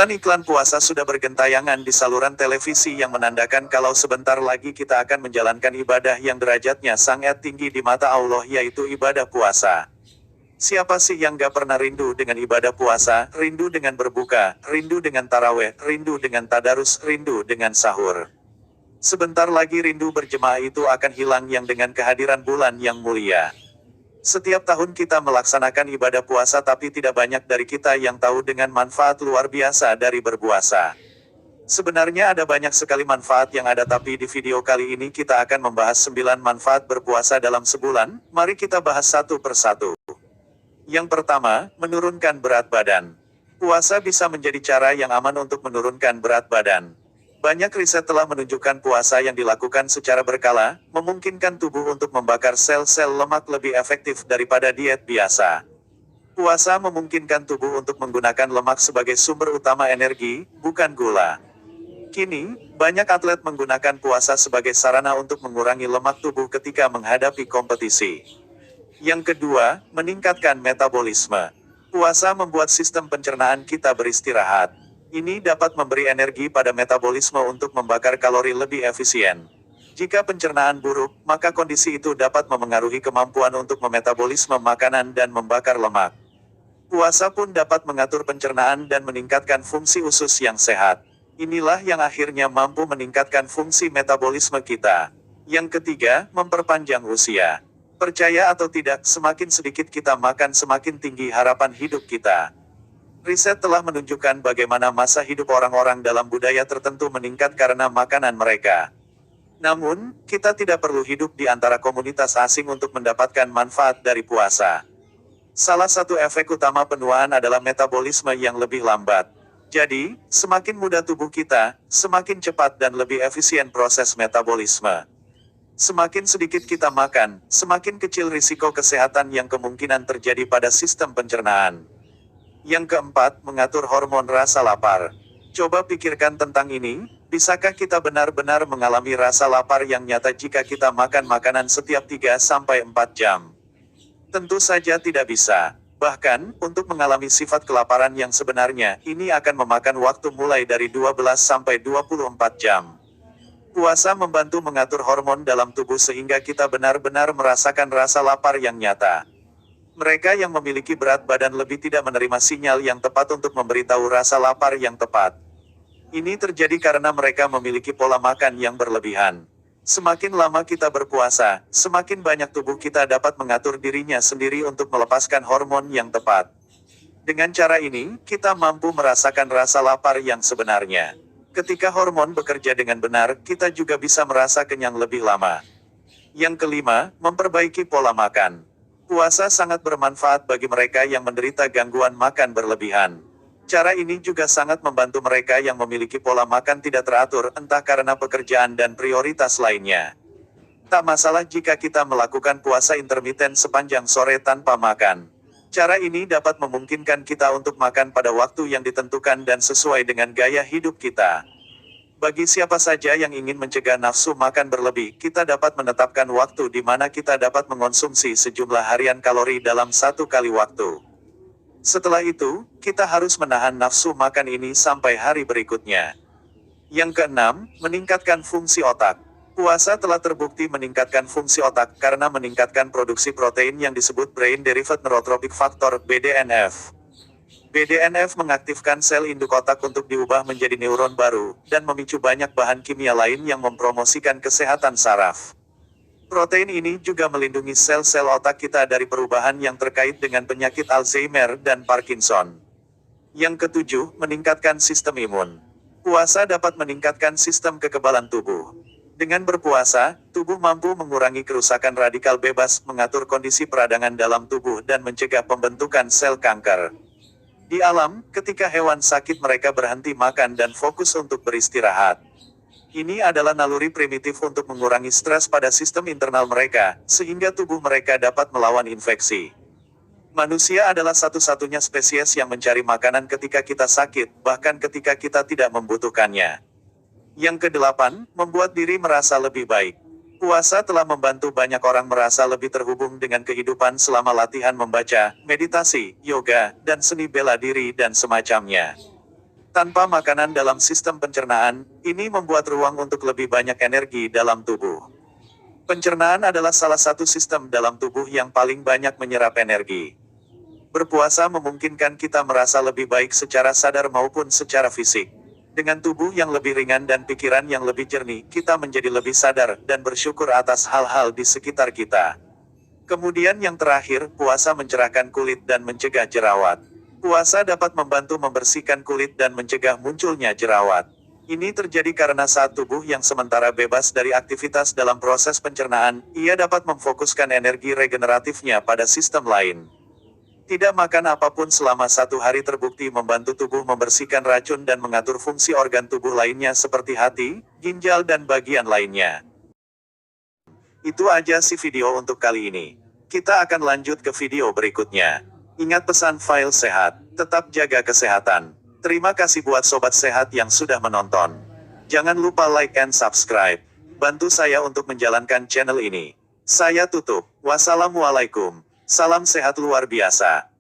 Iklan-iklan puasa sudah bergentayangan di saluran televisi yang menandakan kalau sebentar lagi kita akan menjalankan ibadah yang derajatnya sangat tinggi di mata Allah, yaitu ibadah puasa. Siapa sih yang gak pernah rindu dengan ibadah puasa, rindu dengan berbuka, rindu dengan taraweh, rindu dengan tadarus, rindu dengan sahur. Sebentar lagi rindu berjemaah itu akan hilang yang dengan kehadiran bulan yang mulia. Setiap tahun kita melaksanakan ibadah puasa, tapi tidak banyak dari kita yang tahu dengan manfaat luar biasa dari berpuasa. Sebenarnya ada banyak sekali manfaat yang ada, tapi di video kali ini kita akan membahas 9 manfaat berpuasa dalam sebulan. Mari kita bahas satu persatu. Yang pertama, menurunkan berat badan. Puasa bisa menjadi cara yang aman untuk menurunkan berat badan. Banyak riset telah menunjukkan puasa yang dilakukan secara berkala, memungkinkan tubuh untuk membakar sel-sel lemak lebih efektif daripada diet biasa. Puasa memungkinkan tubuh untuk menggunakan lemak sebagai sumber utama energi, bukan gula. Kini, banyak atlet menggunakan puasa sebagai sarana untuk mengurangi lemak tubuh ketika menghadapi kompetisi. Yang kedua, meningkatkan metabolisme. Puasa membuat sistem pencernaan kita beristirahat. Ini dapat memberi energi pada metabolisme untuk membakar kalori lebih efisien. Jika pencernaan buruk, maka kondisi itu dapat memengaruhi kemampuan untuk memetabolisme makanan dan membakar lemak. Puasa pun dapat mengatur pencernaan dan meningkatkan fungsi usus yang sehat. Inilah yang akhirnya mampu meningkatkan fungsi metabolisme kita. Yang ketiga, memperpanjang usia. Percaya atau tidak, semakin sedikit kita makan, semakin tinggi harapan hidup kita. Riset telah menunjukkan bagaimana masa hidup orang-orang dalam budaya tertentu meningkat karena makanan mereka. Namun, kita tidak perlu hidup di antara komunitas asing untuk mendapatkan manfaat dari puasa. Salah satu efek utama penuaan adalah metabolisme yang lebih lambat. Jadi, semakin muda tubuh kita, semakin cepat dan lebih efisien proses metabolisme. Semakin sedikit kita makan, semakin kecil risiko kesehatan yang kemungkinan terjadi pada sistem pencernaan. Yang keempat, mengatur hormon rasa lapar. Coba pikirkan tentang ini, bisakah kita benar-benar mengalami rasa lapar yang nyata jika kita makan makanan setiap 3-4 jam? Tentu saja tidak bisa. Bahkan, untuk mengalami sifat kelaparan yang sebenarnya, ini akan memakan waktu mulai dari 12-24 jam. Puasa membantu mengatur hormon dalam tubuh sehingga kita benar-benar merasakan rasa lapar yang nyata. Mereka yang memiliki berat badan lebih tidak menerima sinyal yang tepat untuk memberitahu rasa lapar yang tepat. Ini terjadi karena mereka memiliki pola makan yang berlebihan. Semakin lama kita berpuasa, semakin banyak tubuh kita dapat mengatur dirinya sendiri untuk melepaskan hormon yang tepat. Dengan cara ini, kita mampu merasakan rasa lapar yang sebenarnya. Ketika hormon bekerja dengan benar, kita juga bisa merasa kenyang lebih lama. Yang kelima, memperbaiki pola makan. Puasa sangat bermanfaat bagi mereka yang menderita gangguan makan berlebihan. Cara ini juga sangat membantu mereka yang memiliki pola makan tidak teratur, entah karena pekerjaan dan prioritas lainnya. Tak masalah jika kita melakukan puasa intermiten sepanjang sore tanpa makan. Cara ini dapat memungkinkan kita untuk makan pada waktu yang ditentukan dan sesuai dengan gaya hidup kita. Bagi siapa saja yang ingin mencegah nafsu makan berlebih, kita dapat menetapkan waktu di mana kita dapat mengonsumsi sejumlah harian kalori dalam satu kali waktu. Setelah itu, kita harus menahan nafsu makan ini sampai hari berikutnya. Yang keenam, meningkatkan fungsi otak. Puasa telah terbukti meningkatkan fungsi otak karena meningkatkan produksi protein yang disebut Brain Derived Neurotrophic Factor (BDNF). BDNF mengaktifkan sel induk otak untuk diubah menjadi neuron baru, dan memicu banyak bahan kimia lain yang mempromosikan kesehatan saraf. Protein ini juga melindungi sel-sel otak kita dari perubahan yang terkait dengan penyakit Alzheimer dan Parkinson. Yang ketujuh, meningkatkan sistem imun. Puasa dapat meningkatkan sistem kekebalan tubuh. Dengan berpuasa, tubuh mampu mengurangi kerusakan radikal bebas, mengatur kondisi peradangan dalam tubuh dan mencegah pembentukan sel kanker. Di alam, ketika hewan sakit mereka berhenti makan dan fokus untuk beristirahat. Ini adalah naluri primitif untuk mengurangi stres pada sistem internal mereka, sehingga tubuh mereka dapat melawan infeksi. Manusia adalah satu-satunya spesies yang mencari makanan ketika kita sakit, bahkan ketika kita tidak membutuhkannya. Yang kedelapan, membuat diri merasa lebih baik. Puasa telah membantu banyak orang merasa lebih terhubung dengan kehidupan selama latihan membaca, meditasi, yoga, dan seni bela diri dan semacamnya. Tanpa makanan dalam sistem pencernaan, ini membuat ruang untuk lebih banyak energi dalam tubuh. Pencernaan adalah salah satu sistem dalam tubuh yang paling banyak menyerap energi. Berpuasa memungkinkan kita merasa lebih baik secara sadar maupun secara fisik. Dengan tubuh yang lebih ringan dan pikiran yang lebih jernih, kita menjadi lebih sadar dan bersyukur atas hal-hal di sekitar kita. Kemudian yang terakhir, puasa mencerahkan kulit dan mencegah jerawat. Puasa dapat membantu membersihkan kulit dan mencegah munculnya jerawat. Ini terjadi karena saat tubuh yang sementara bebas dari aktivitas dalam proses pencernaan, ia dapat memfokuskan energi regeneratifnya pada sistem lain. Tidak makan apapun selama 1 hari terbukti membantu tubuh membersihkan racun dan mengatur fungsi organ tubuh lainnya seperti hati, ginjal dan bagian lainnya. Itu aja sih video untuk kali ini. Kita akan lanjut ke video berikutnya. Ingat pesan file sehat, tetap jaga kesehatan. Terima kasih buat sobat sehat yang sudah menonton. Jangan lupa like and subscribe. Bantu saya untuk menjalankan channel ini. Saya tutup. Wassalamualaikum. Salam sehat luar biasa.